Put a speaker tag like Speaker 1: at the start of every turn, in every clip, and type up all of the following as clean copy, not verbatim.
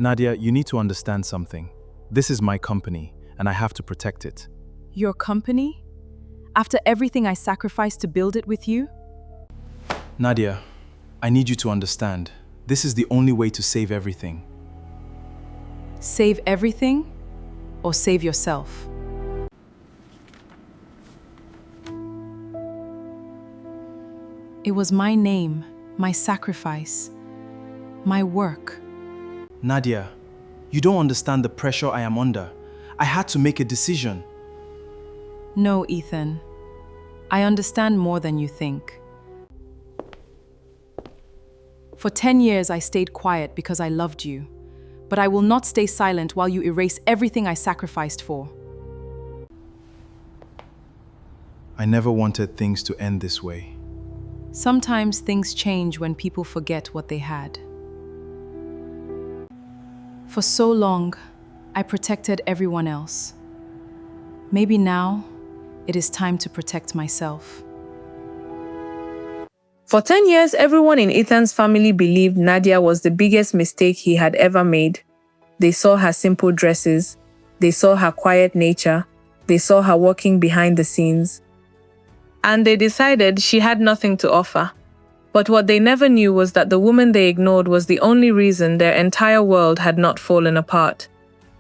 Speaker 1: Nadia, you need to understand something. This is my company, and I have to protect it.
Speaker 2: Your company? After everything I sacrificed to build it with you?
Speaker 1: Nadia, I need you to understand. This is the only way to save everything.
Speaker 2: Save everything? Or save yourself? It was my name, my sacrifice, my work.
Speaker 1: Nadia, you don't understand the pressure I am under. I had to make a decision.
Speaker 2: No, Ethan. I understand more than you think. For 10 years, I stayed quiet because I loved you. But I will not stay silent while you erase everything I sacrificed for.
Speaker 1: I never wanted things to end this way.
Speaker 2: Sometimes things change when people forget what they had. For so long, I protected everyone else. Maybe now, it is time to protect myself.
Speaker 3: For 10 years, everyone in Ethan's family believed Nadia was the biggest mistake he had ever made. They saw her simple dresses. They saw her quiet nature. They saw her working behind the scenes. And they decided she had nothing to offer. But what they never knew was that the woman they ignored was the only reason their entire world had not fallen apart.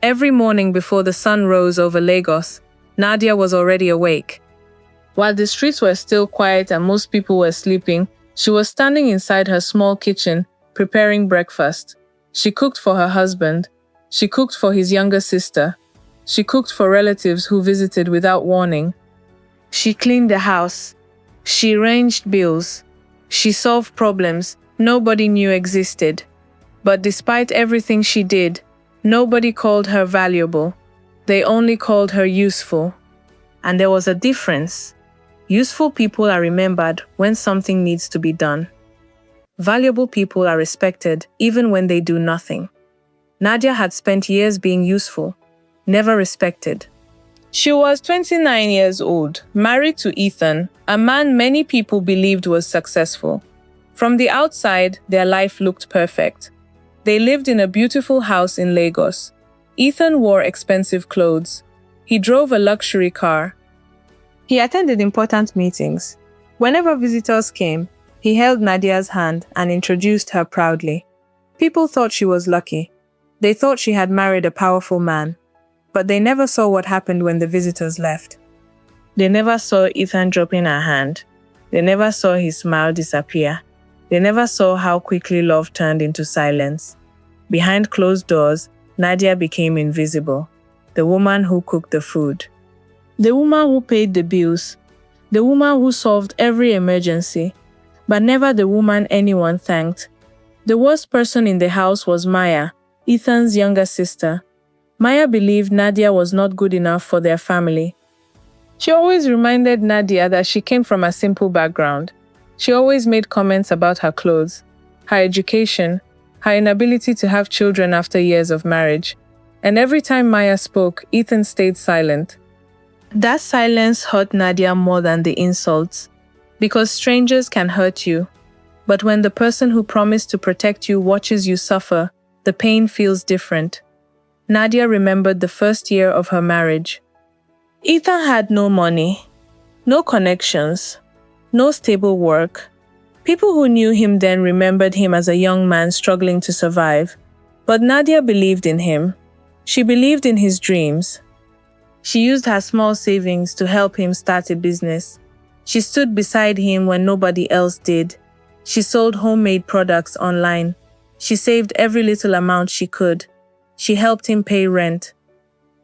Speaker 3: Every morning before the sun rose over Lagos, Nadia was already awake. While the streets were still quiet and most people were sleeping, she was standing inside her small kitchen, preparing breakfast. She cooked for her husband. She cooked for his younger sister. She cooked for relatives who visited without warning. She cleaned the house. She arranged bills. She solved problems nobody knew existed. But despite everything she did, nobody called her valuable. They only called her useful. And there was a difference. Useful people are remembered when something needs to be done. Valuable people are respected even when they do nothing. Nadia had spent years being useful, never respected. She was 29 years old, married to Ethan, a man many people believed was successful. From the outside, their life looked perfect. They lived in a beautiful house in Lagos. Ethan wore expensive clothes. He drove a luxury car. He attended important meetings. Whenever visitors came, he held Nadia's hand and introduced her proudly. People thought she was lucky. They thought she had married a powerful man. But they never saw what happened when the visitors left. They never saw Ethan dropping her hand. They never saw his smile disappear. They never saw how quickly love turned into silence. Behind closed doors, Nadia became invisible. The woman who cooked the food. The woman who paid the bills. The woman who solved every emergency. But never the woman anyone thanked. The worst person in the house was Maya, Ethan's younger sister. Maya believed Nadia was not good enough for their family. She always reminded Nadia that she came from a simple background. She always made comments about her clothes, her education, her inability to have children after years of marriage. And every time Maya spoke, Ethan stayed silent. That silence hurt Nadia more than the insults, because strangers can hurt you. But when the person who promised to protect you watches you suffer, the pain feels different. Nadia remembered the first year of her marriage. Ethan had no money, no connections, no stable work. People who knew him then remembered him as a young man struggling to survive. But Nadia believed in him. She believed in his dreams. She used her small savings to help him start a business. She stood beside him when nobody else did. She sold homemade products online. She saved every little amount she could. She helped him pay rent.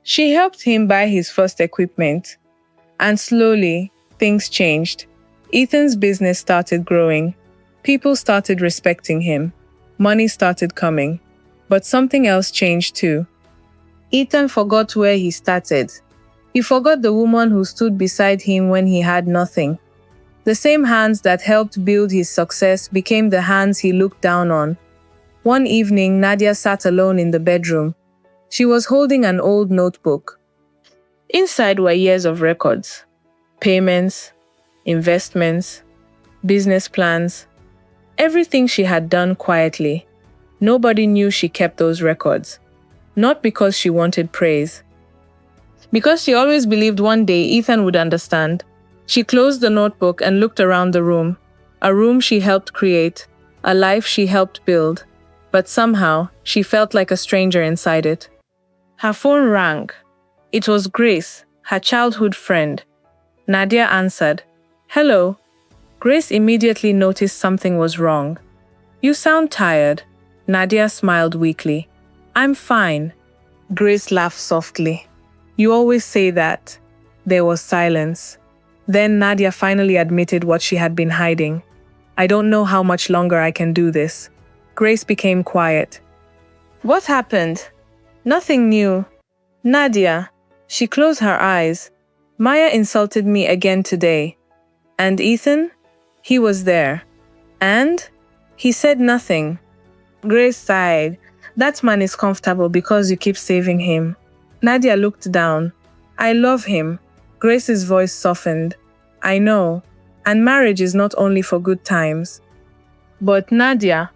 Speaker 3: She helped him buy his first equipment. And slowly, things changed. Ethan's business started growing. People started respecting him. Money started coming. But something else changed too. Ethan forgot where he started. He forgot the woman who stood beside him when he had nothing. The same hands that helped build his success became the hands he looked down on. One evening, Nadia sat alone in the bedroom. She was holding an old notebook. Inside were years of records, payments, investments, business plans, everything she had done quietly. Nobody knew she kept those records. Not because she wanted praise. Because she always believed one day Ethan would understand. She closed the notebook and looked around the room. A room she helped create, a life she helped build. But somehow, she felt like a stranger inside it. Her phone rang. It was Grace, her childhood friend. Nadia answered. "Hello." Grace immediately noticed something was wrong. "You sound tired." Nadia smiled weakly. "I'm fine." Grace laughed softly. "You always say that." There was silence. Then Nadia finally admitted what she had been hiding. "I don't know how much longer I can do this." Grace became quiet. "What happened?" "Nothing new." "Nadia." She closed her eyes. "Maya insulted me again today." "And Ethan?" "He was there." "And?" "He said nothing." Grace sighed. "That man is comfortable because you keep saving him." Nadia looked down. "I love him." Grace's voice softened. "I know. And marriage is not only for good times." "But Nadia,"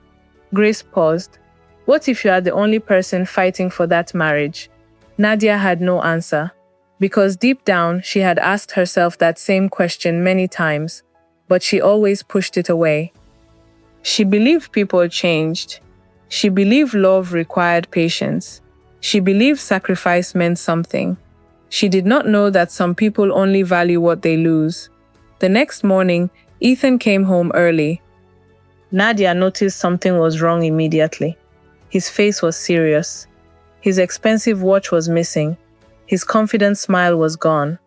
Speaker 3: Grace paused. "What if you are the only person fighting for that marriage?" Nadia had no answer, because deep down she had asked herself that same question many times, but she always pushed it away. She believed people changed. She believed love required patience. She believed sacrifice meant something. She did not know that some people only value what they lose. The next morning, Ethan came home early. Nadia noticed something was wrong immediately. His face was serious. His expensive watch was missing. His confident smile was gone.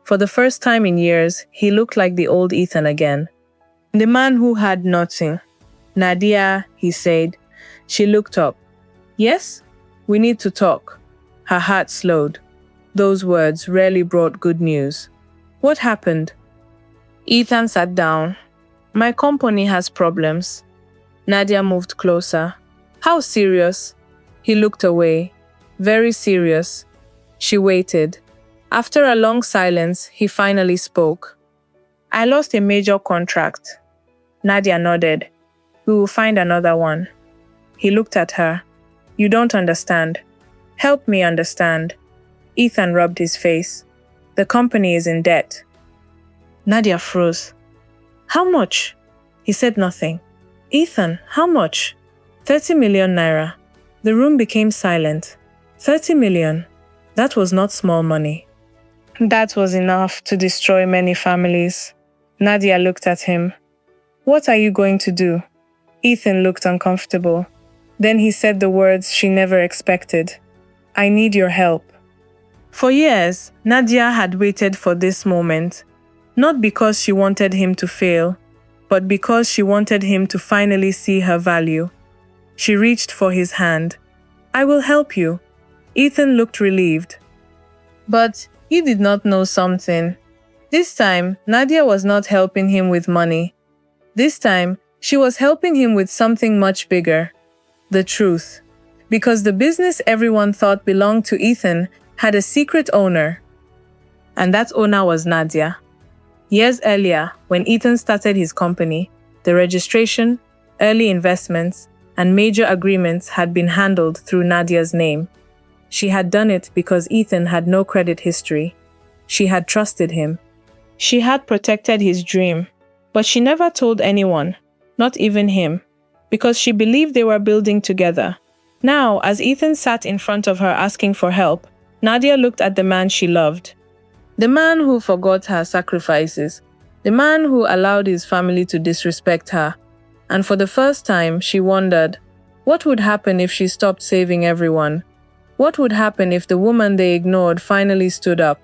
Speaker 3: For the first time in years, he looked like the old Ethan again. The man who had nothing. "Nadia," he said. She looked up. "Yes? We need to talk." Her heart slowed. Those words rarely brought good news. "What happened?" Ethan sat down. "My company has problems." Nadia moved closer. "How serious?" He looked away. "Very serious." She waited. After a long silence, he finally spoke. "I lost a major contract." Nadia nodded. "We will find another one." He looked at her. "You don't understand." "Help me understand." Ethan rubbed his face. "The company is in debt." Nadia froze. "How much?" He said nothing. "Ethan, how much?" 30 million naira. The room became silent. 30 million. That was not small money. That was enough to destroy many families. Nadia looked at him. "What are you going to do?" Ethan looked uncomfortable. Then he said the words she never expected. "I need your help." For years, Nadia had waited for this moment, not because she wanted him to fail, but because she wanted him to finally see her value. She reached for his hand. "I will help you." Ethan looked relieved. But he did not know something. This time, Nadia was not helping him with money. This time, she was helping him with something much bigger. The truth. Because the business everyone thought belonged to Ethan had a secret owner. And that owner was Nadia. Years earlier, when Ethan started his company, the registration, early investments, and major agreements had been handled through Nadia's name. She had done it because Ethan had no credit history. She had trusted him. She had protected his dream. But she never told anyone, not even him, because she believed they were building together. Now, as Ethan sat in front of her asking for help, Nadia looked at the man she loved. The man who forgot her sacrifices. The man who allowed his family to disrespect her. And for the first time, she wondered, what would happen if she stopped saving everyone? What would happen if the woman they ignored finally stood up?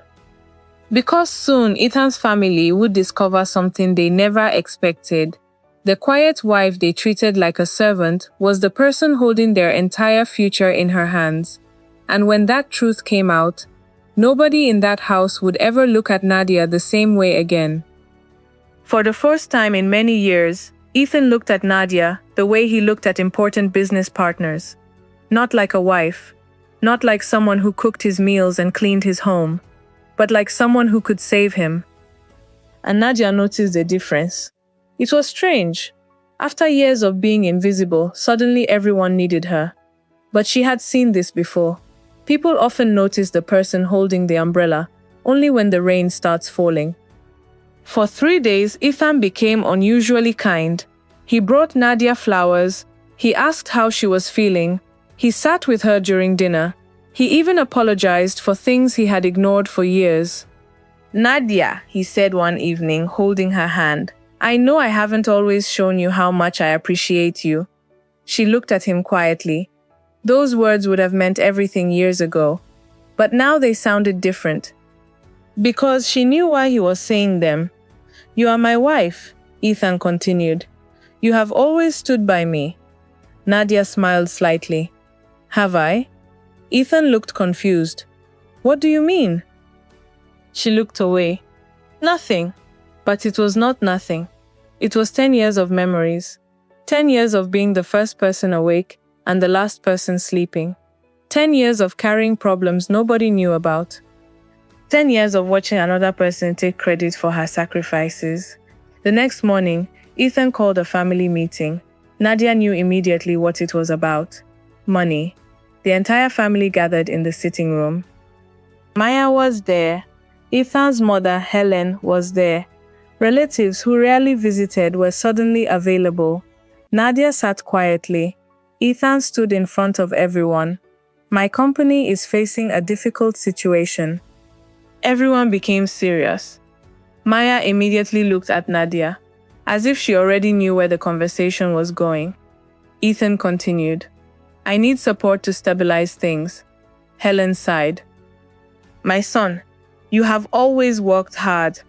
Speaker 3: Because soon Ethan's family would discover something they never expected. The quiet wife they treated like a servant was the person holding their entire future in her hands. And when that truth came out, nobody in that house would ever look at Nadia the same way again. For the first time in many years, Ethan looked at Nadia the way he looked at important business partners. Not like a wife, not like someone who cooked his meals and cleaned his home, but like someone who could save him. And Nadia noticed the difference. It was strange. After years of being invisible, suddenly everyone needed her. But she had seen this before. People often notice the person holding the umbrella only when the rain starts falling. For 3 days, Ethan became unusually kind. He brought Nadia flowers. He asked how she was feeling. He sat with her during dinner. He even apologized for things he had ignored for years. "Nadia," he said one evening, holding her hand, "I know I haven't always shown you how much I appreciate you." She looked at him quietly. Those words would have meant everything years ago, but now they sounded different. Because she knew why he was saying them. "You are my wife," Ethan continued. "You have always stood by me." Nadia smiled slightly. "Have I?" Ethan looked confused. "What do you mean?" She looked away. "Nothing." But it was not nothing. It was 10 years of memories. 10 years of being the first person awake and the last person sleeping. 10 years of carrying problems nobody knew about. 10 years of watching another person take credit for her sacrifices. The next morning, Ethan called a family meeting. Nadia knew immediately what it was about. Money. The entire family gathered in the sitting room. Maya was there. Ethan's mother, Helen, was there. Relatives who rarely visited were suddenly available. Nadia sat quietly. Ethan stood in front of everyone. "My company is facing a difficult situation." Everyone became serious. Maya immediately looked at Nadia, as if she already knew where the conversation was going. Ethan continued, "I need support to stabilize things." Helen sighed. "My son, you have always worked hard.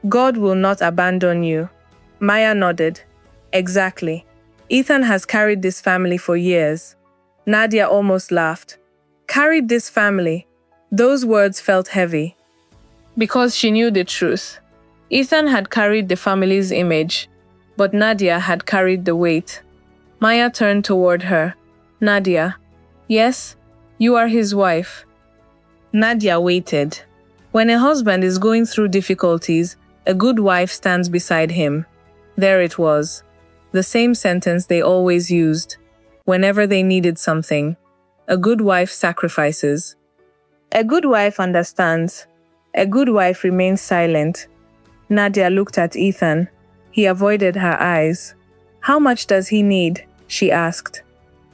Speaker 3: God will not abandon you." Maya nodded. "Exactly. Ethan has carried this family for years." Nadia almost laughed. "Carried this family." Those words felt heavy. Because she knew the truth. Ethan had carried the family's image, but Nadia had carried the weight. Maya turned toward her. "Nadia, yes, you are his wife." Nadia waited. When a husband is going through difficulties, a good wife stands beside him. There it was. The same sentence they always used. Whenever they needed something. A good wife sacrifices. A good wife understands. A good wife remains silent. Nadia looked at Ethan. He avoided her eyes. "How much does he need?" she asked.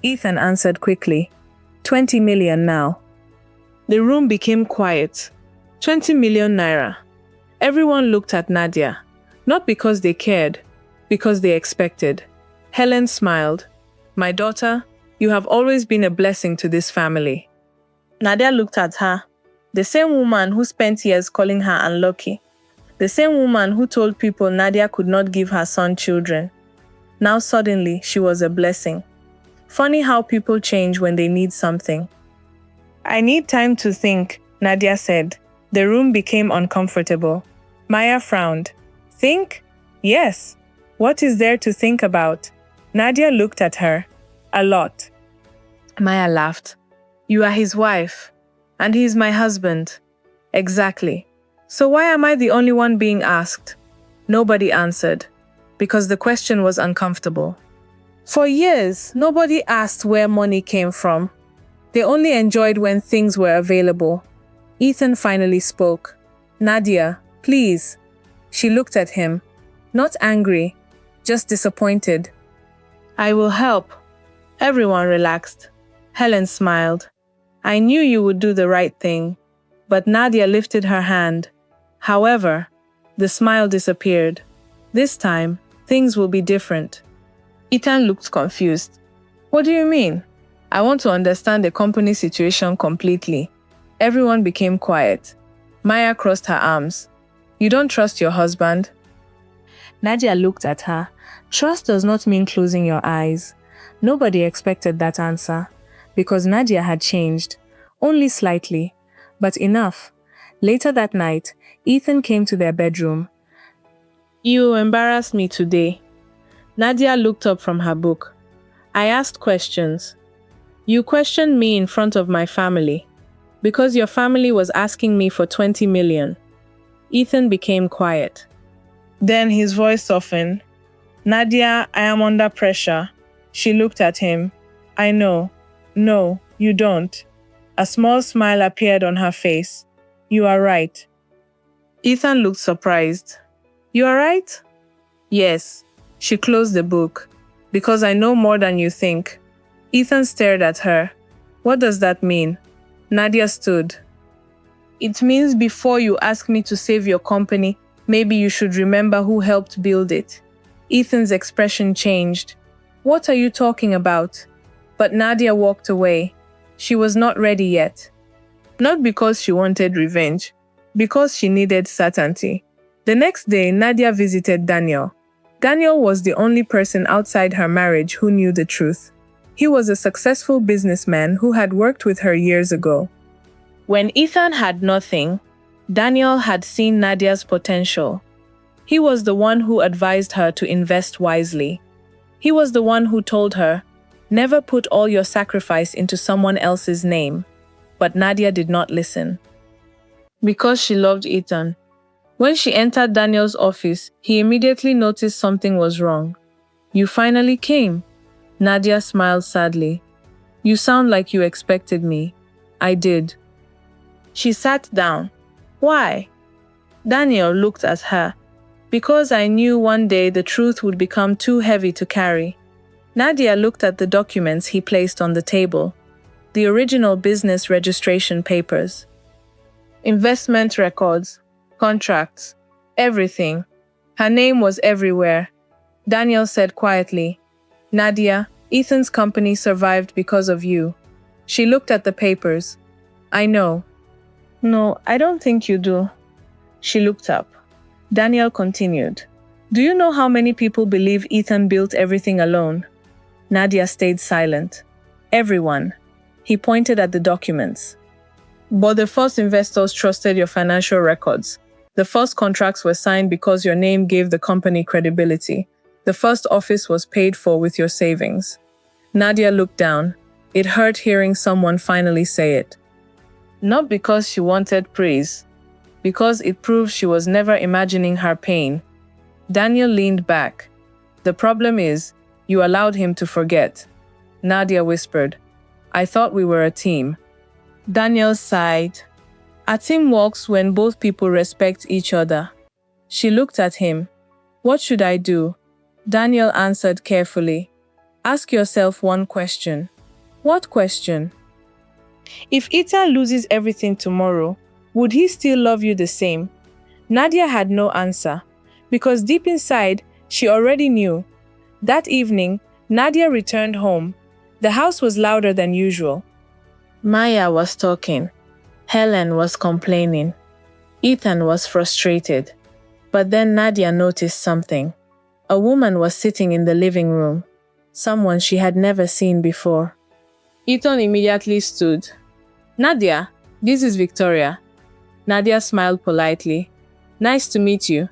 Speaker 3: Ethan answered quickly. 20 million now. The room became quiet. 20 million naira. Everyone looked at Nadia. Not because they cared, because they expected. Helen smiled. "My daughter, you have always been a blessing to this family." Nadia looked at her. The same woman who spent years calling her unlucky. The same woman who told people Nadia could not give her son children. Now suddenly, she was a blessing. Funny how people change when they need something. "I need time to think," Nadia said. The room became uncomfortable. Maya frowned. "Think? Yes. What is there to think about?" Nadia looked at her. "A lot." Maya laughed. "You are his wife. And he is my husband." "Exactly. So why am I the only one being asked?" Nobody answered, because the question was uncomfortable. For years, nobody asked where money came from. They only enjoyed when things were available. Ethan finally spoke. "Nadia, please." She looked at him, not angry, just disappointed. "I will help." Everyone relaxed. Helen smiled. "I knew you would do the right thing." But Nadia lifted her hand. However, the smile disappeared. This time, things will be different. Ethan looked confused. "What do you mean?" "I want to understand the company situation completely." Everyone became quiet. Maya crossed her arms. "You don't trust your husband?" Nadia looked at her. Trust does not mean closing your eyes. Nobody expected that answer, because Nadia had changed, only slightly, but enough. Later that night, Ethan came to their bedroom. "You embarrassed me today." Nadia looked up from her book. "I asked questions. You questioned me in front of my family, because your family was asking me for 20 million. Ethan became quiet. Then his voice softened. Nadia, I am under pressure. She looked at him. I know. No, you don't. A small smile appeared on her face. You are right. Ethan looked surprised. You are right? Yes. She closed the book. Because I know more than you think. Ethan stared at her. What does that mean? Nadia stood. It means before you ask me to save your company, maybe you should remember who helped build it. Ethan's expression changed. What are you talking about? But Nadia walked away. She was not ready yet. Not because she wanted revenge, because she needed certainty. The next day, Nadia visited Daniel. Daniel was the only person outside her marriage who knew the truth. He was a successful businessman who had worked with her years ago. When Ethan had nothing, Daniel had seen Nadia's potential. He was the one who advised her to invest wisely. He was the one who told her, never put all your sacrifice into someone else's name. But Nadia did not listen. Because she loved Ethan. When she entered Daniel's office, he immediately noticed something was wrong. You finally came. Nadia smiled sadly. You sound like you expected me. I did. She sat down. Why? Daniel looked at her. Because I knew one day the truth would become too heavy to carry. Nadia looked at the documents he placed on the table. The original business registration papers. Investment records, contracts, everything. Her name was everywhere. Daniel said quietly, Nadia, Ethan's company survived because of you. She looked at the papers. I know. No, I don't think you do. She looked up. Daniel continued. Do you know how many people believe Ethan built everything alone? Nadia stayed silent. Everyone. He pointed at the documents. But the first investors trusted your financial records. The first contracts were signed because your name gave the company credibility. The first office was paid for with your savings. Nadia looked down. It hurt hearing someone finally say it. Not because she wanted praise, because it proved she was never imagining her pain. Daniel leaned back. The problem is, you allowed him to forget. Nadia whispered, I thought we were a team. Daniel sighed. A team works when both people respect each other. She looked at him. What should I do? Daniel answered carefully. Ask yourself one question. What question? If Ethan loses everything tomorrow, would he still love you the same? Nadia had no answer, because deep inside, she already knew. That evening, Nadia returned home. The house was louder than usual. Maya was talking. Helen was complaining. Ethan was frustrated. But then Nadia noticed something. A woman was sitting in the living room. Someone she had never seen before. Ethan immediately stood. Nadia, this is Victoria. Nadia smiled politely. Nice to meet you.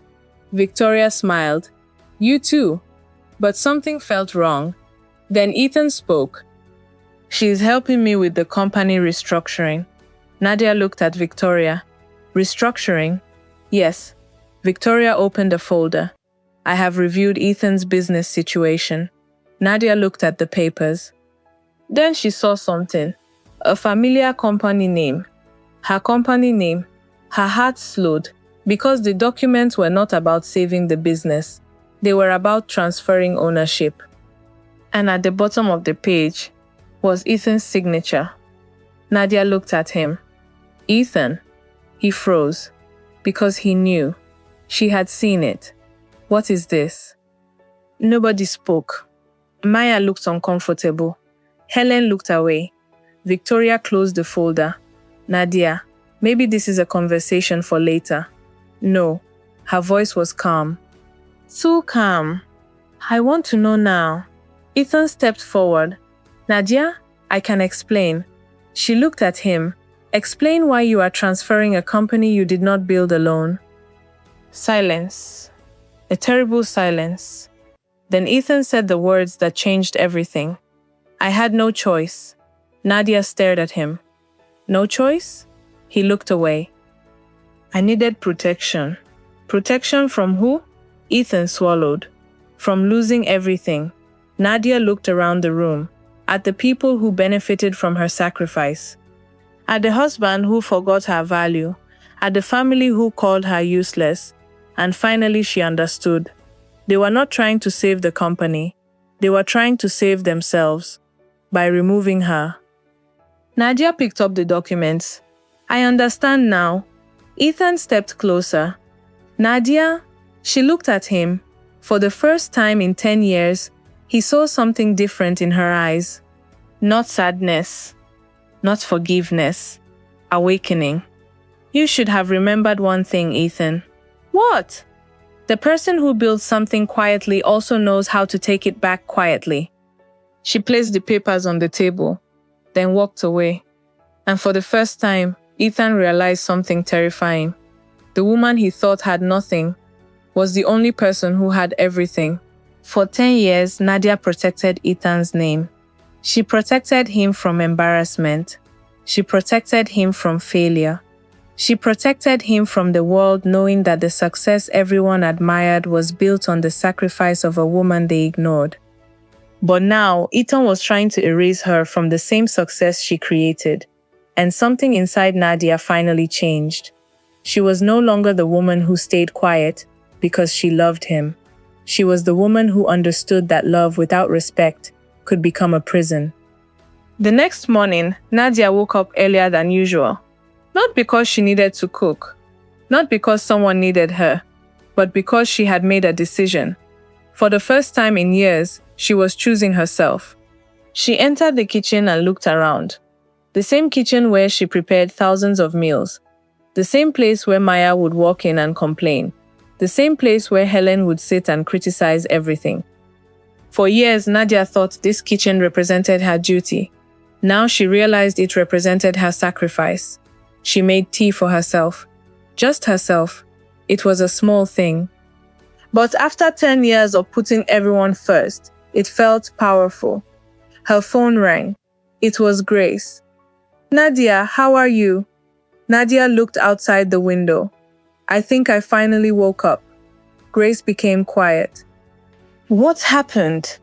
Speaker 3: Victoria smiled. You too. But something felt wrong. Then Ethan spoke. She's helping me with the company restructuring. Nadia looked at Victoria. Restructuring? Yes. Victoria opened a folder. I have reviewed Ethan's business situation. Nadia looked at the papers. Then she saw something. A familiar company name. Her company name. Her heart slowed, because the documents were not about saving the business. They were about transferring ownership. And at the bottom of the page was Ethan's signature. Nadia looked at him. Ethan? He froze, because he knew. She had seen it. What is this? Nobody spoke. Maya looked uncomfortable. Helen looked away. Victoria closed the folder. Nadia, maybe this is a conversation for later. No. Her voice was calm. Too calm. I want to know now. Ethan stepped forward. Nadia, I can explain. She looked at him. Explain why you are transferring a company you did not build alone. Silence. A terrible silence. Then Ethan said the words that changed everything. I had no choice. Nadia stared at him. No choice? He looked away. I needed protection. Protection from who? Ethan swallowed. from losing everything. Nadia looked around the room, at the people who benefited from her sacrifice, at the husband who forgot her value, at the family who called her useless, and finally she understood. They were not trying to save the company. They were trying to save themselves by removing her. Nadia picked up the documents. I understand now. Ethan stepped closer. Nadia, she looked at him. For the first time in 10 years, he saw something different in her eyes. Not sadness, not forgiveness, awakening. You should have remembered one thing, Ethan. What? The person who builds something quietly also knows how to take it back quietly. She placed the papers on the table, then walked away. And for the first time, Ethan realized something terrifying. The woman he thought had nothing was the only person who had everything. For 10 years, Nadia protected Ethan's name. She protected him from embarrassment. She protected him from failure. She protected him from the world, knowing that the success everyone admired was built on the sacrifice of a woman they ignored. But now, Ethan was trying to erase her from the same success she created. And something inside Nadia finally changed. She was no longer the woman who stayed quiet because she loved him. She was the woman who understood that love without respect could become a prison. The next morning, Nadia woke up earlier than usual. Not because she needed to cook, not because someone needed her, but because she had made a decision. For the first time in years, she was choosing herself. She entered the kitchen and looked around. The same kitchen where she prepared thousands of meals. The same place where Maya would walk in and complain. The same place where Helen would sit and criticize everything. For years, Nadia thought this kitchen represented her duty. Now she realized it represented her sacrifice. She made tea for herself. Just herself. It was a small thing. But after 10 years of putting everyone first, it felt powerful. Her phone rang. It was Grace. Nadia, how are you? Nadia looked outside the window. I think I finally woke up. Grace became quiet. What happened?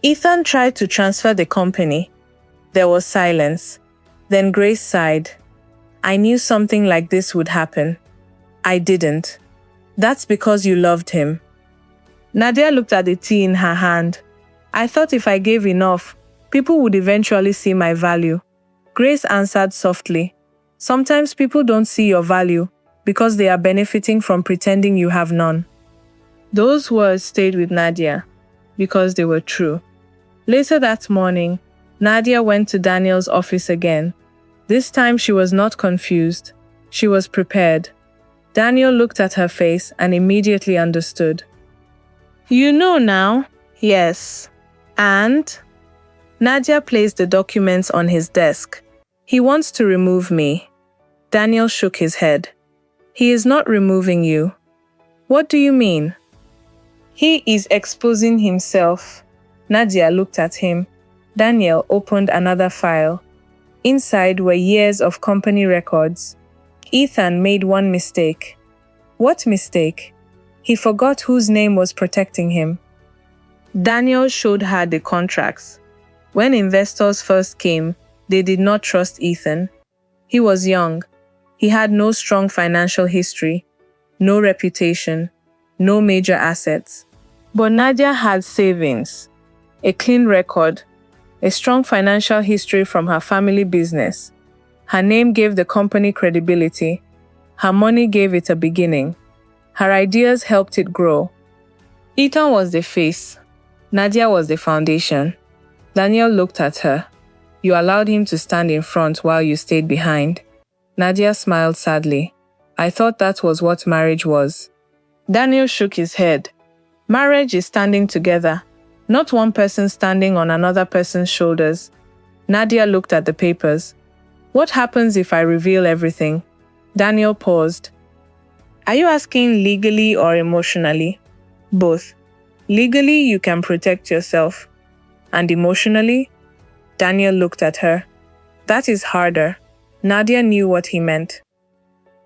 Speaker 3: Ethan tried to transfer the company. There was silence. Then Grace sighed. I knew something like this would happen. I didn't. That's because you loved him. Nadia looked at the tea in her hand. I thought if I gave enough, people would eventually see my value. Grace answered softly. Sometimes people don't see your value because they are benefiting from pretending you have none. Those words stayed with Nadia because they were true. Later that morning, Nadia went to Daniel's office again. This time she was not confused. She was prepared. Daniel looked at her face and immediately understood. You know now? Yes. And? Nadia placed the documents on his desk. He wants to remove me. Daniel shook his head. He is not removing you. What do you mean? He is exposing himself. Nadia looked at him. Daniel opened another file. Inside were years of company records. Ethan made one mistake. What mistake? He forgot whose name was protecting him. Daniel showed her the contracts. When investors first came, they did not trust Ethan. He was young. He had no strong financial history, no reputation, no major assets. But Nadia had savings, a clean record, a strong financial history from her family business. Her name gave the company credibility. Her money gave it a beginning. Her ideas helped it grow. Ethan was the face. Nadia was the foundation. Daniel looked at her. You allowed him to stand in front while you stayed behind. Nadia smiled sadly. I thought that was what marriage was. Daniel shook his head. Marriage is standing together, not one person standing on another person's shoulders. Nadia looked at the papers. What happens if I reveal everything? Daniel paused. Are you asking legally or emotionally? Both. Legally, you can protect yourself. And emotionally? Daniel looked at her. That is harder. Nadia knew what he meant.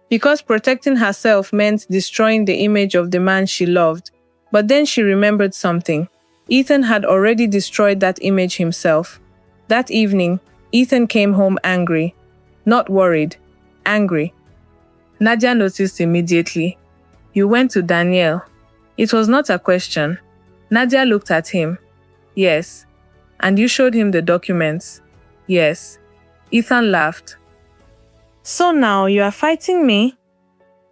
Speaker 3: Because protecting herself meant destroying the image of the man she loved. But then she remembered something. Ethan had already destroyed that image himself. That evening, Ethan came home angry. Not worried, angry. Nadia noticed immediately. "You went to Daniel." It was not a question. Nadia looked at him. "Yes." "And you showed him the documents?" "Yes." Ethan laughed. "So now you are fighting me?"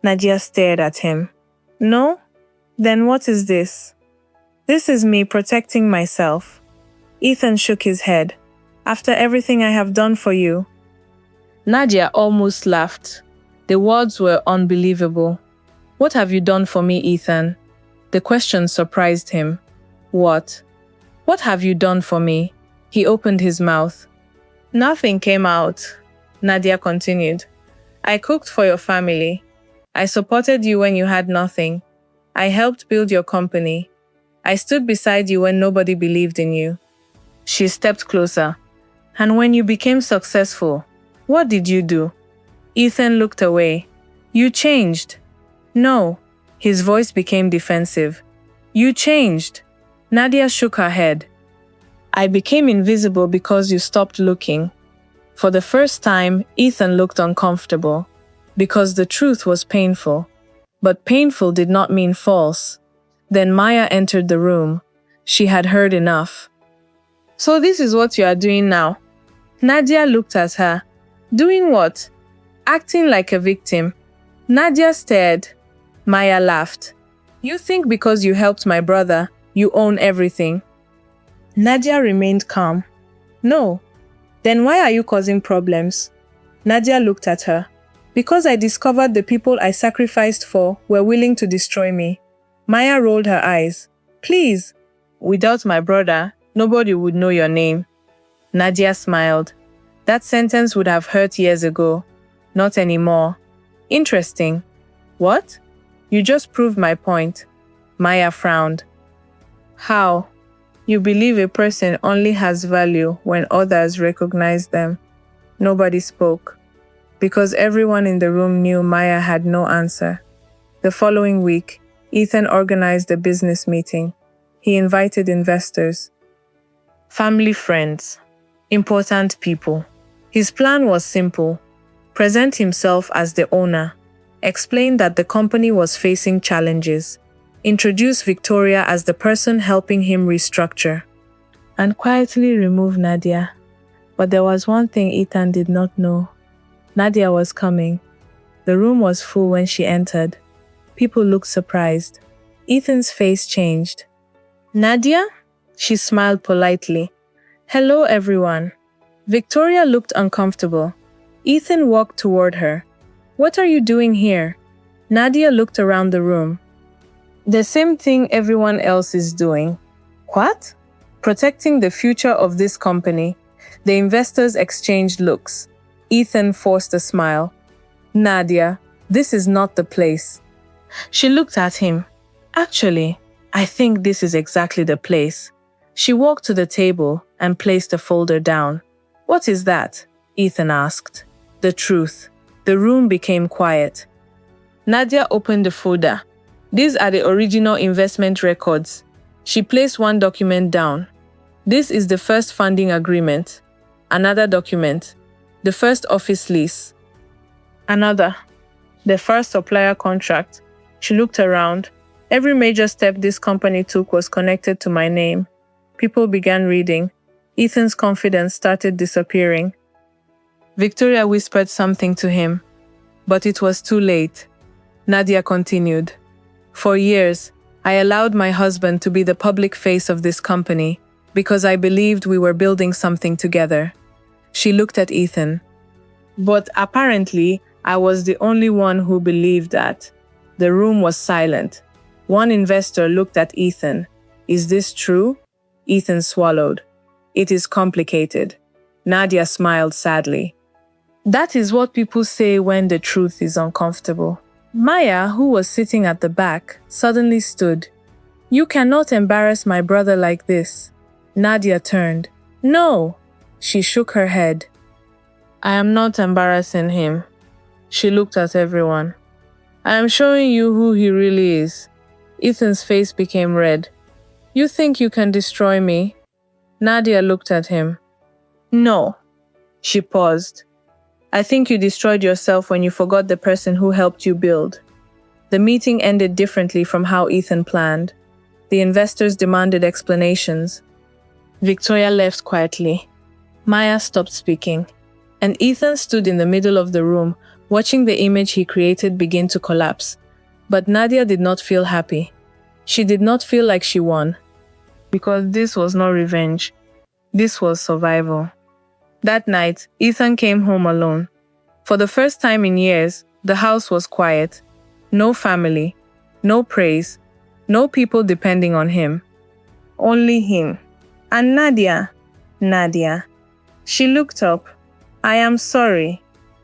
Speaker 3: Nadia stared at him. "No? Then what is this?" "This is me protecting myself." Ethan shook his head. "After everything I have done for you." Nadia almost laughed. The words were unbelievable. "What have you done for me, Ethan?" The question surprised him. "What? What have you done for me?" He opened his mouth. "Nothing came out," Nadia continued. "I cooked for your family. I supported you when you had nothing. I helped build your company. I stood beside you when nobody believed in you." She stepped closer. "And when you became successful, what did you do?" Ethan looked away. "You changed." "No." His voice became defensive. "You changed." Nadia shook her head. "I became invisible because you stopped looking." For the first time, Ethan looked uncomfortable, because the truth was painful. But painful did not mean false. Then Maya entered the room. She had heard enough. "So this is what you are doing now?" Nadia looked at her. "Doing what?" "Acting like a victim." Nadia stared. Maya laughed. "You think because you helped my brother, you own everything?" Nadia remained calm. "No." "Then why are you causing problems?" Nadia looked at her. "Because I discovered the people I sacrificed for were willing to destroy me." Maya rolled her eyes. "Please." "Without my brother, nobody would know your name." Nadia smiled. "That sentence would have hurt years ago. Not anymore." "Interesting." "What?" "You just proved my point." Maya frowned. "How?" "You believe a person only has value when others recognize them." Nobody spoke, because everyone in the room knew Maya had no answer. The following week, Ethan organized a business meeting. He invited investors, family friends, important people. His plan was simple: present himself as the owner, explain that the company was facing challenges, introduce Victoria as the person helping him restructure, and quietly remove Nadia. But there was one thing Ethan did not know. Nadia was coming. The room was full when she entered. People looked surprised. Ethan's face changed. "Nadia?" She smiled politely. "Hello, everyone." Victoria looked uncomfortable. Ethan walked toward her. "What are you doing here?" Nadia looked around the room. "The same thing everyone else is doing." "What?" "Protecting the future of this company." The investors exchanged looks. Ethan forced a smile. "Nadia, this is not the place." She looked at him. "Actually, I think this is exactly the place." She walked to the table and placed a folder down. "What is that?" Ethan asked. "The truth." The room became quiet. Nadia opened the folder. "These are the original investment records." She placed one document down. "This is the first funding agreement." Another document. "The first office lease." Another. "The first supplier contract." She looked around. "Every major step this company took was connected to my name." People began reading. Ethan's confidence started disappearing. Victoria whispered something to him, but it was too late. Nadia continued. "For years, I allowed my husband to be the public face of this company because I believed we were building something together." She looked at Ethan. "But apparently, I was the only one who believed that." The room was silent. One investor looked at Ethan. "Is this true?" Ethan swallowed. "It is complicated." Nadia smiled sadly. "That is what people say when the truth is uncomfortable." Maya, who was sitting at the back, suddenly stood. "You cannot embarrass my brother like this." Nadia turned. "No!" She shook her head. "I am not embarrassing him." She looked at everyone. "I am showing you who he really is." Ethan's face became red. You think you can destroy me? Nadia looked at him. No. She paused. I think you destroyed yourself when you forgot the person who helped you build. The meeting ended differently from how Ethan planned. The investors demanded explanations. Victoria left quietly. Maya stopped speaking, and Ethan stood in the middle of the room, watching the image he created begin to collapse. But Nadia did not feel happy. She did not feel like she won. Because this was not revenge. This was survival. That night, Ethan came home alone. For the first time in years, the house was quiet. No family, no praise, no people depending on him. Only him. And Nadia. She looked up. I am sorry.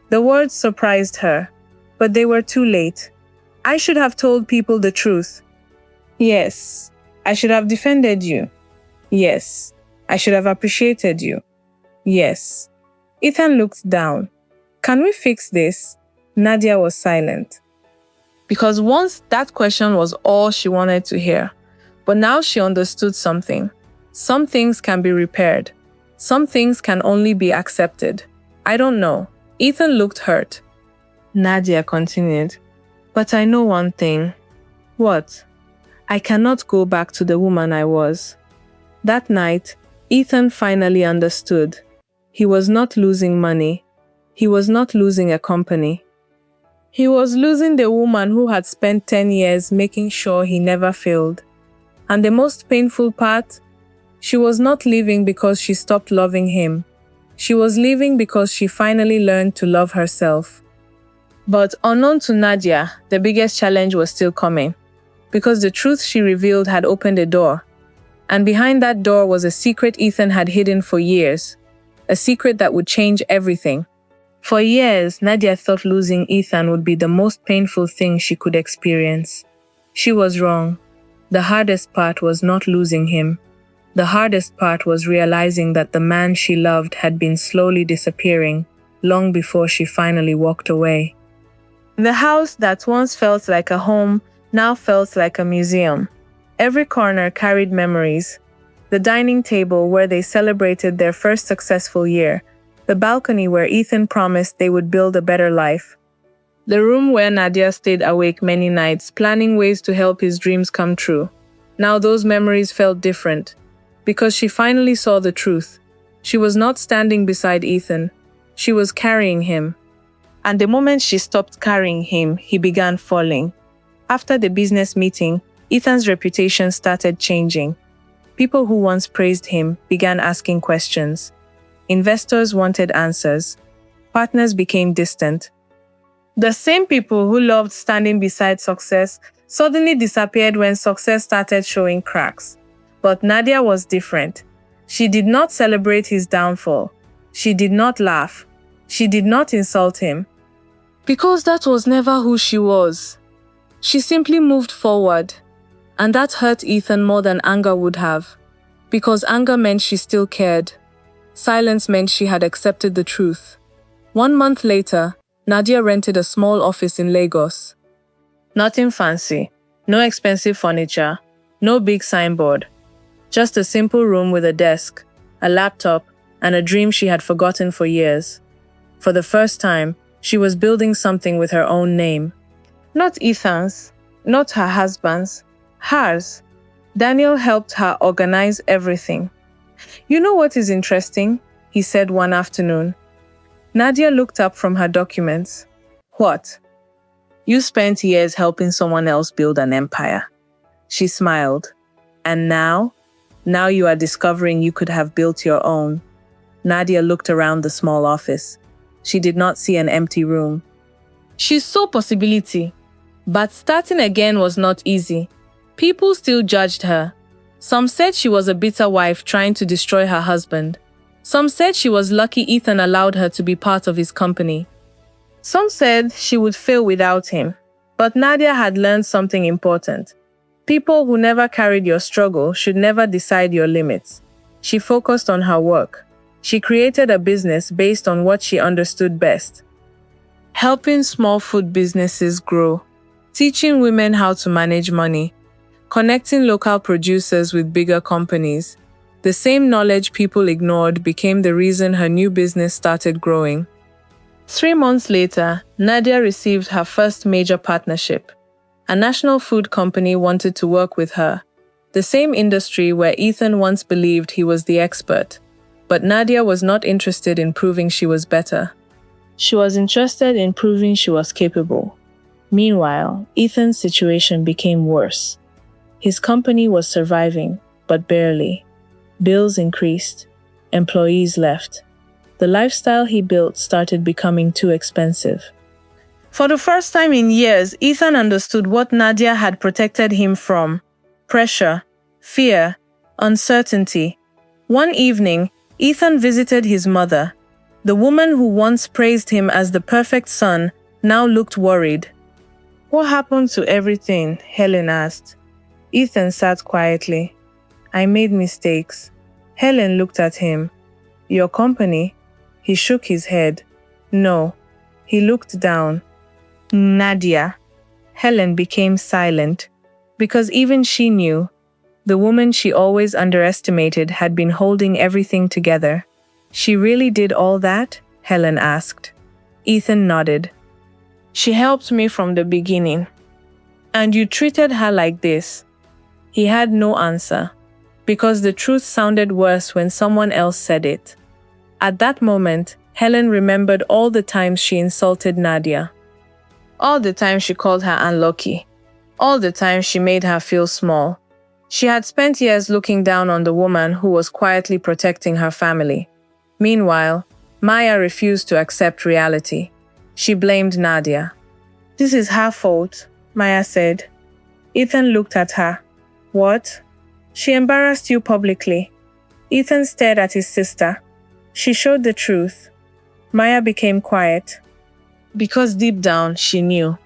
Speaker 3: The words surprised her, but they were too late. I should have told people the truth. Yes, I should have defended you. Yes, I should have appreciated you. Yes. Ethan looked down. Can we fix this? Nadia was silent. Because once that question was all she wanted to hear. But now she understood something. Some things can be repaired. Some things can only be accepted. I don't know. Ethan looked hurt. Nadia continued. But I know one thing. What? I cannot go back to the woman I was. That night, Ethan finally understood. He was not losing money. He was not losing a company. He was losing the woman who had spent 10 years making sure he never failed. And the most painful part? She was not leaving because she stopped loving him. She was leaving because she finally learned to love herself. But unknown to Nadia, the biggest challenge was still coming. Because the truth she revealed had opened a door. And behind that door was a secret Ethan had hidden for years. A secret that would change everything. For years, Nadia thought losing Ethan would be the most painful thing she could experience. She was wrong. The hardest part was not losing him. The hardest part was realizing that the man she loved had been slowly disappearing, long before she finally walked away. The house that once felt like a home now felt like a museum. Every corner carried memories. The dining table where they celebrated their first successful year. The balcony where Ethan promised they would build a better life. The room where Nadia stayed awake many nights, planning ways to help his dreams come true. Now those memories felt different. Because she finally saw the truth. She was not standing beside Ethan. She was carrying him. And the moment she stopped carrying him, he began falling. After the business meeting, Ethan's reputation started changing. People who once praised him began asking questions. Investors wanted answers. Partners became distant. The same people who loved standing beside success suddenly disappeared when success started showing cracks. But Nadia was different. She did not celebrate his downfall. She did not laugh. She did not insult him. Because that was never who she was. She simply moved forward. And that hurt Ethan more than anger would have. Because anger meant she still cared. Silence meant she had accepted the truth. 1 month later, Nadia rented a small office in Lagos. Nothing fancy. No expensive furniture. No big signboard. Just a simple room with a desk, a laptop, and a dream she had forgotten for years. For the first time, she was building something with her own name. Not Ethan's, not her husband's, hers. Daniel helped her organize everything. You know what is interesting? He said one afternoon. Nadia looked up from her documents. What? You spent years helping someone else build an empire. She smiled. And now? Now you are discovering you could have built your own. Nadia looked around the small office. She did not see an empty room. She saw possibility. But starting again was not easy. People still judged her. Some said she was a bitter wife trying to destroy her husband. Some said she was lucky Ethan allowed her to be part of his company. Some said she would fail without him. But Nadia had learned something important. People who never carried your struggle should never decide your limits. She focused on her work. She created a business based on what she understood best. Helping small food businesses grow. Teaching women how to manage money. connecting local producers with bigger companies. The same knowledge people ignored became the reason her new business started growing. 3 months later, Nadia received her first major partnership. A national food company wanted to work with her, the same industry where Ethan once believed he was the expert. But Nadia was not interested in proving she was better. She was interested in proving she was capable. Meanwhile, Ethan's situation became worse. His company was surviving, but barely. Bills increased. Employees left. The lifestyle he built started becoming too expensive. For the first time in years, Ethan understood what Nadia had protected him from: pressure, fear, uncertainty. One evening, Ethan visited his mother. The woman who once praised him as the perfect son now looked worried. "What happened to everything?" Helen asked. Ethan sat quietly. "I made mistakes." Helen looked at him. "Your company?" He shook his head. "No." He looked down. "Nadia." Helen became silent, because even she knew the woman she always underestimated had been holding everything together. "She really did all that?" Helen asked. Ethan nodded. "She helped me from the beginning." "And you treated her like this?" He had no answer, because the truth sounded worse when someone else said it. At that moment, Helen remembered all the times she insulted Nadia. All the times she called her unlucky. All the times she made her feel small. She had spent years looking down on the woman who was quietly protecting her family. Meanwhile, Maya refused to accept reality. She blamed Nadia. "This is her fault," Maya said. Ethan looked at her. "What?" "She embarrassed you publicly." Ethan stared at his sister. She showed the truth. Maya became quiet, because deep down she knew.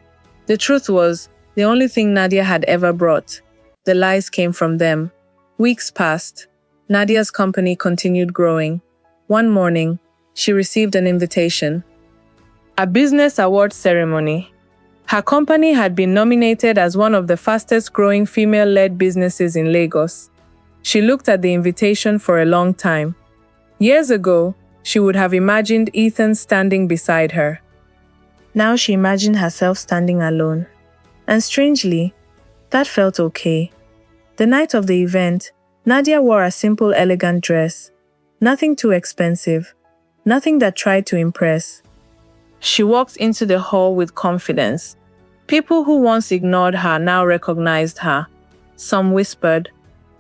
Speaker 3: The truth was, the only thing Nadia had ever brought. The lies came from them. Weeks passed. Nadia's company continued growing. One morning, she received an invitation. A business award ceremony. Her company had been nominated as one of the fastest-growing female-led businesses in Lagos. She looked at the invitation for a long time. Years ago, she would have imagined Ethan standing beside her. Now she imagined herself standing alone. And strangely, that felt okay. The night of the event, Nadia wore a simple, elegant dress. Nothing too expensive. Nothing that tried to impress. She walked into the hall with confidence. People who once ignored her now recognized her. Some whispered,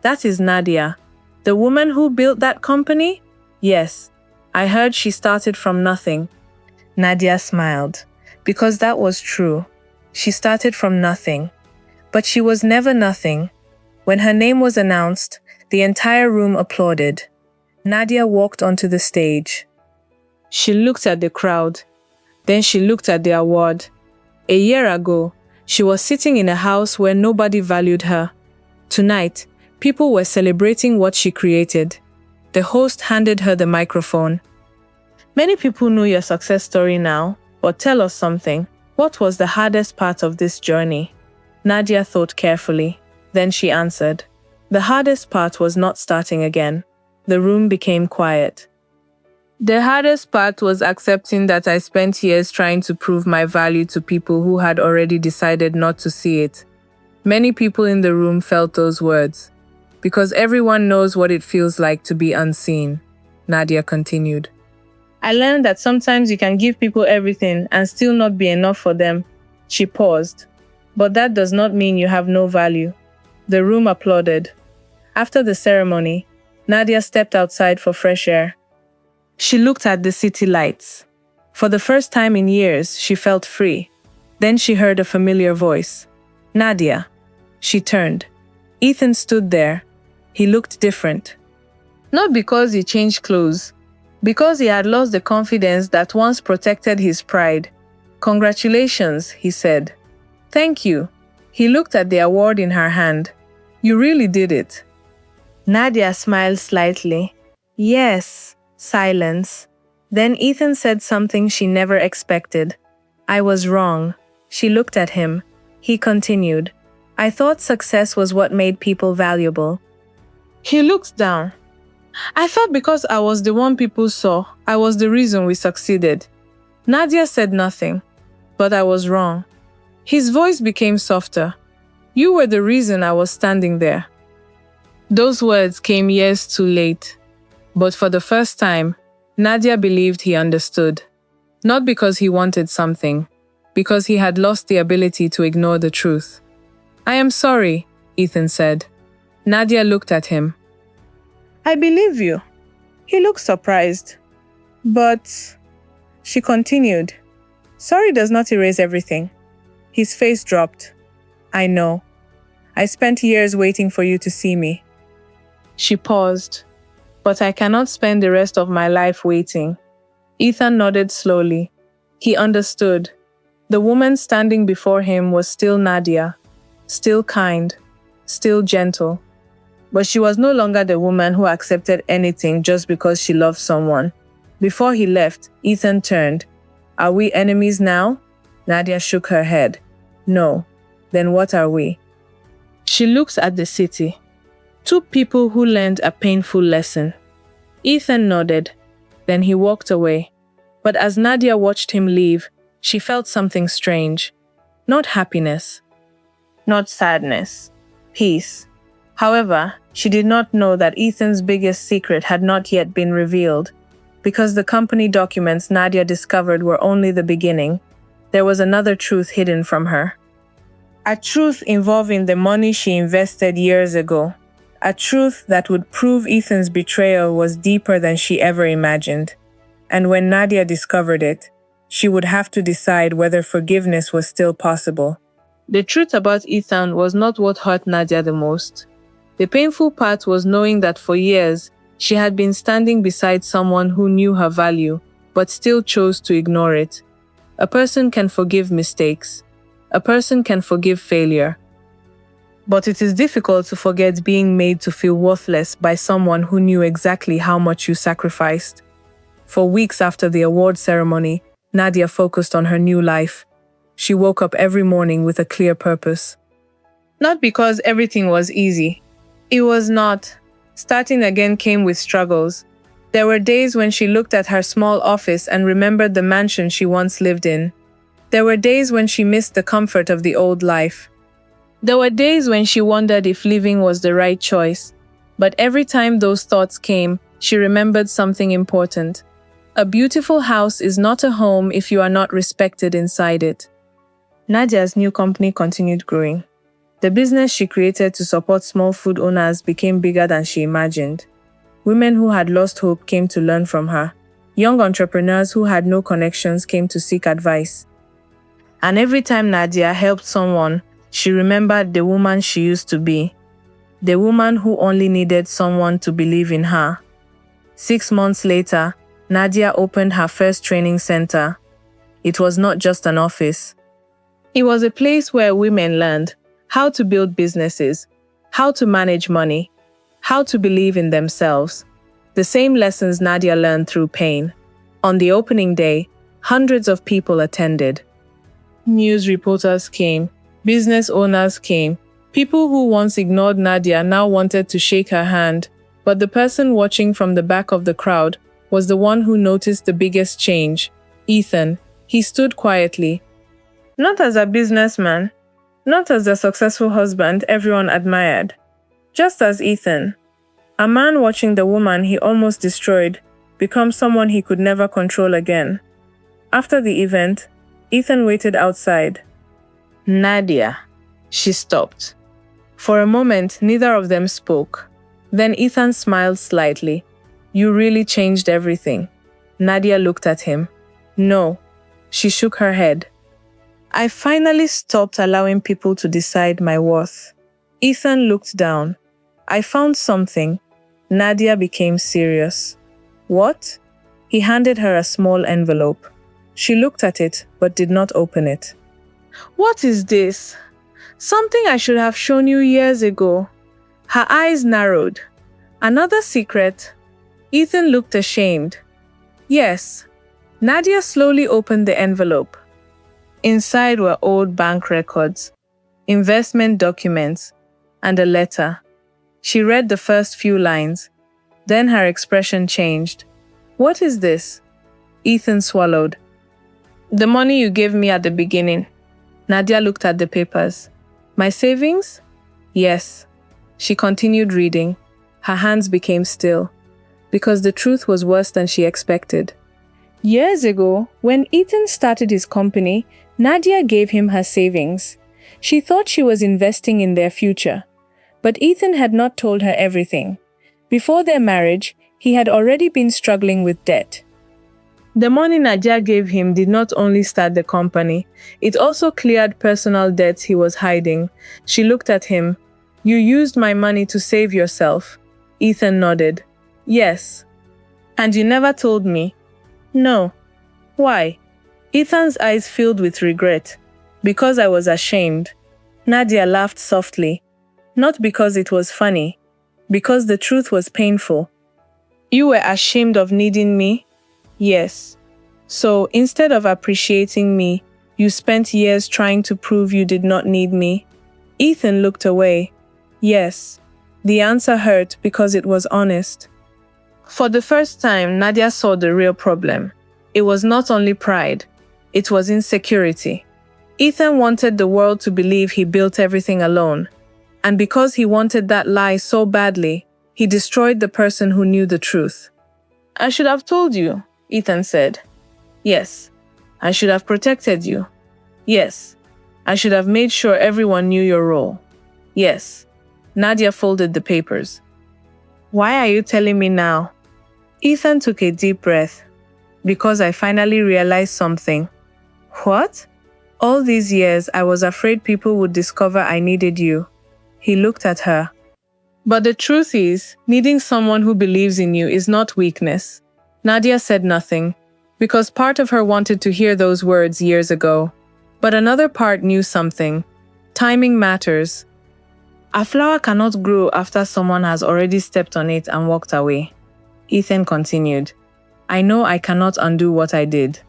Speaker 3: "That is Nadia, the woman who built that company?" "Yes, I heard she started from nothing." Nadia smiled, because that was true. She started from nothing. But she was never nothing. When her name was announced, the entire room applauded. Nadia walked onto the stage. She looked at the crowd. Then she looked at the award. A year ago, she was sitting in a house where nobody valued her. Tonight, people were celebrating what she created. The host handed her the microphone. "Many people know your success story now, but tell us something. What was the hardest part of this journey?" Nadia thought carefully. Then she answered. "The hardest part was not starting again." The room became quiet. "The hardest part was accepting that I spent years trying to prove my value to people who had already decided not to see it." Many people in the room felt those words. "Because everyone knows what it feels like to be unseen," Nadia continued. "I learned that sometimes you can give people everything and still not be enough for them." She paused. "But that does not mean you have no value." The room applauded. After the ceremony, Nadia stepped outside for fresh air. She looked at the city lights. For the first time in years, she felt free. Then she heard a familiar voice. "Nadia." She turned. Ethan stood there. He looked different. Not because he changed clothes, because he had lost the confidence that once protected his pride. "Congratulations," he said. "Thank you." He looked at the award in her hand. "You really did it." Nadia smiled slightly. "Yes." Silence. Then Ethan said something she never expected. "I was wrong." She looked at him. He continued. I thought success was what made people valuable. He looked down. I thought because I was the one people saw, I was the reason we succeeded. Nadia said nothing, but I was wrong. His voice became softer. You were the reason I was standing there. Those words came years too late. But for the first time, Nadia believed he understood. Not because he wanted something, because he had lost the ability to ignore the truth. I am sorry, Ethan said. Nadia looked at him. I believe you. He looked surprised. But, she continued, sorry does not erase everything. His face dropped. I know. I spent years waiting for you to see me. She paused. But I cannot spend the rest of my life waiting. Ethan nodded slowly. He understood. The woman standing before him was still Nadia, still kind, still gentle. But she was no longer the woman who accepted anything just because she loved someone. Before he left, Ethan turned. Are we enemies now? Nadia shook her head. No. Then what are we? She looked at the city. Two people who learned a painful lesson. Ethan nodded. Then he walked away. But as Nadia watched him leave, she felt something strange. Not happiness. Not sadness. Peace. However, she did not know that Ethan's biggest secret had not yet been revealed. Because the company documents Nadia discovered were only the beginning, there was another truth hidden from her. A truth involving the money she invested years ago. A truth that would prove Ethan's betrayal was deeper than she ever imagined. And when Nadia discovered it, she would have to decide whether forgiveness was still possible. The truth about Ethan was not what hurt Nadia the most. The painful part was knowing that for years, she had been standing beside someone who knew her value, but still chose to ignore it. A person can forgive mistakes. A person can forgive failure. But it is difficult to forget being made to feel worthless by someone who knew exactly how much you sacrificed. For weeks after the award ceremony, Nadia focused on her new life. She woke up every morning with a clear purpose. Not because everything was easy. It was not. Starting again came with struggles. There were days when she looked at her small office and remembered the mansion she once lived in. There were days when she missed the comfort of the old life. There were days when she wondered if living was the right choice. But every time those thoughts came, she remembered something important. A beautiful house is not a home if you are not respected inside it. Nadia's new company continued growing. The business she created to support small food owners became bigger than she imagined. Women who had lost hope came to learn from her. Young entrepreneurs who had no connections came to seek advice. And every time Nadia helped someone, she remembered the woman she used to be. The woman who only needed someone to believe in her. 6 months later, Nadia opened her first training center. It was not just an office. It was a place where women learned how to build businesses, how to manage money, how to believe in themselves. The same lessons Nadia learned through pain. On the opening day, hundreds of people attended. News reporters came, business owners came. People who once ignored Nadia now wanted to shake her hand, but the person watching from the back of the crowd was the one who noticed the biggest change. Ethan. He stood quietly. Not as a businessman, not as the successful husband everyone admired, just as Ethan, a man watching the woman he almost destroyed become someone he could never control again. After the event, Ethan waited outside. Nadia. She stopped. For a moment, neither of them spoke. Then Ethan smiled slightly. You really changed everything. Nadia looked at him. No. She shook her head. I finally stopped allowing people to decide my worth. Ethan looked down. I found something. Nadia became serious. What? He handed her a small envelope. She looked at it, but did not open it. What is this? Something I should have shown you years ago. Her eyes narrowed. Another secret? Ethan looked ashamed. Yes. Nadia slowly opened the envelope. Inside were old bank records. investment documents, and a letter. She read the first few lines. Then her expression changed. "What is this?" Ethan swallowed. "The money you gave me at the beginning." Nadia looked at the papers. "My savings?" "Yes." She continued reading. Her hands became still, because the truth was worse than she expected. Years ago, when Ethan started his company, Nadia gave him her savings. She thought she was investing in their future. But Ethan had not told her everything. Before their marriage, he had already been struggling with debt. The money Nadia gave him did not only start the company, it also cleared personal debts he was hiding. She looked at him. "You used my money to save yourself." Ethan nodded. "Yes." "And you never told me?" "No." "Why?" Ethan's eyes filled with regret. "Because I was ashamed." Nadia laughed softly. "Not because it was funny. Because the truth was painful." "You were ashamed of needing me?" "Yes." "So, instead of appreciating me, you spent years trying to prove you did not need me?" Ethan looked away. "Yes." The answer hurt because it was honest. For the first time, Nadia saw the real problem. It was not only pride, it was insecurity. Ethan wanted the world to believe he built everything alone. And because he wanted that lie so badly, he destroyed the person who knew the truth. "I should have told you," Ethan said. "Yes." "I should have protected you." "Yes." "I should have made sure everyone knew your role." "Yes." Nadia folded the papers. "Why are you telling me now?" Ethan took a deep breath. "Because I finally realized something." "What?" "All these years, I was afraid people would discover I needed you." He looked at her. "But the truth is, needing someone who believes in you is not weakness." Nadia said nothing, because part of her wanted to hear those words years ago. But another part knew something. Timing matters. A flower cannot grow after someone has already stepped on it and walked away. Ethan continued. "I know I cannot undo what I did."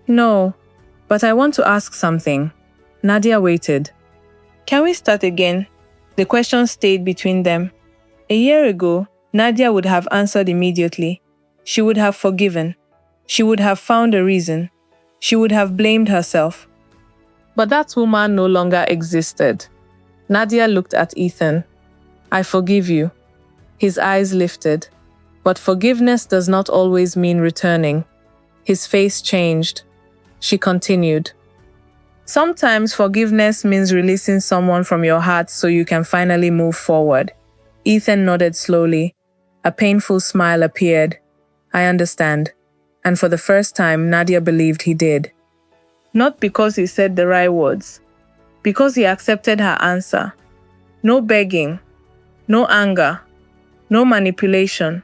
Speaker 3: "No, but I want to ask something." Nadia waited. "Can we start again?" The question stayed between them. A year ago, Nadia would have answered immediately. She would have forgiven. She would have found a reason. She would have blamed herself. But that woman no longer existed. Nadia looked at Ethan. "I forgive you." His eyes lifted. But forgiveness does not always mean returning. His face changed. She continued. "Sometimes forgiveness means releasing someone from your heart so you can finally move forward." Ethan nodded slowly. A painful smile appeared. "I understand." And for the first time, Nadia believed he did. Not because he said the right words, because he accepted her answer. No begging, no anger, no manipulation,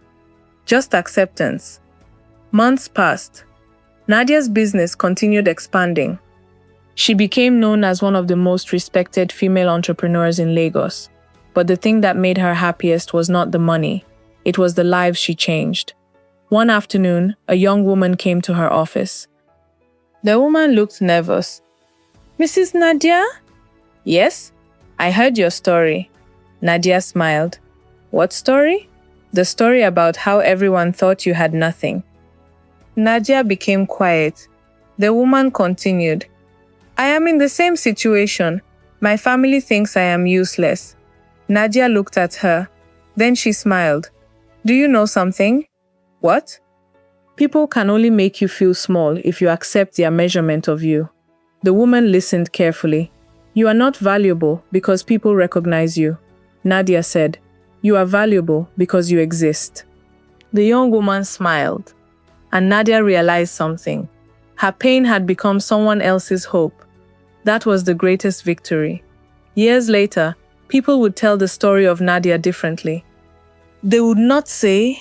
Speaker 3: just acceptance. Months passed. Nadia's business continued expanding. She became known as one of the most respected female entrepreneurs in Lagos. But the thing that made her happiest was not the money. It was the lives she changed. One afternoon, a young woman came to her office. The woman looked nervous. "Mrs. Nadia?" "Yes, I heard your story." Nadia smiled. "What story?" "The story about how everyone thought you had nothing." Nadia became quiet. The woman continued. "I am in the same situation. My family thinks I am useless." Nadia looked at her. Then she smiled. "Do you know something?" "What?" "People can only make you feel small if you accept their measurement of you." The woman listened carefully. "You are not valuable because people recognize you." Nadia said, "You are valuable because you exist." The young woman smiled. And Nadia realized something. Her pain had become someone else's hope. That was the greatest victory. Years later, people would tell the story of Nadia differently. They would not say,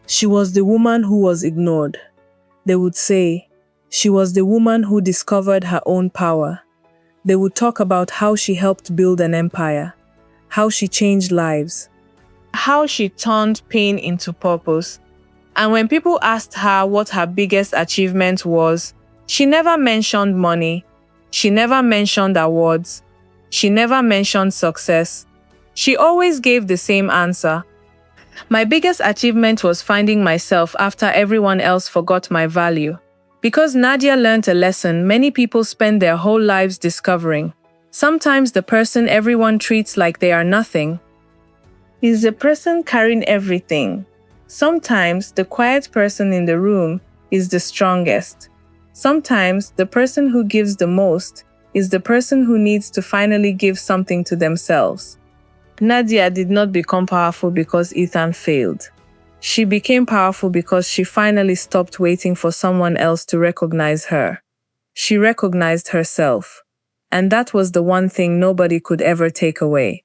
Speaker 3: "She was the woman who was ignored." They would say, "She was the woman who discovered her own power." They would talk about how she helped build an empire, how she changed lives, how she turned pain into purpose. And when people asked her what her biggest achievement was, she never mentioned money. She never mentioned awards. She never mentioned success. She always gave the same answer. My biggest achievement was finding myself after everyone else forgot my value. Because Nadia learned a lesson many people spend their whole lives discovering. Sometimes the person everyone treats like they are nothing is the person carrying everything. Sometimes the quiet person in the room is the strongest. Sometimes the person who gives the most is the person who needs to finally give something to themselves. Nadia did not become powerful because Ethan failed. She became powerful because she finally stopped waiting for someone else to recognize her. She recognized herself. And that was the one thing nobody could ever take away.